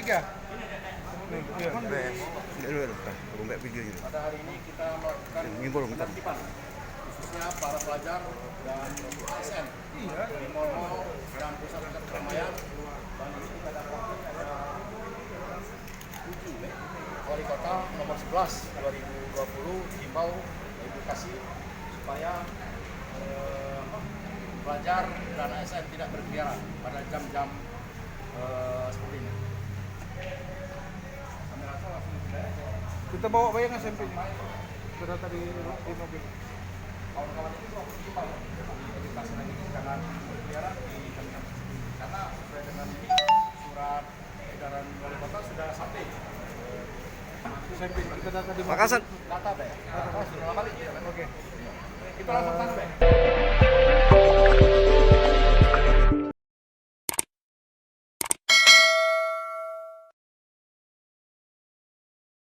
tiga. Nih, iya. Pada hari ini kita melakukan penertiban khususnya para pelajar dan ASN di mal-mal dan pusat-pusat keramaian. Dan ini kita dapatkan ada 7 Wali Kota nomor 11 2020 himbau edukasi supaya pelajar dan ASN tidak berkeliaran pada jam-jam seperti ini. Kita bawa bayang SMP-nya. Sudah tadi di mobil. Kawan-kawan itu himbau edukasi lagi jangan berkeliaran di jam-jam seperti ini. Karena sesuai dengan ini surat edaran Wali Kota sudah sampai. SMP kita tadi. Makassar. Data deh. Sudah balik ya. Oke. Kita langsung tanda.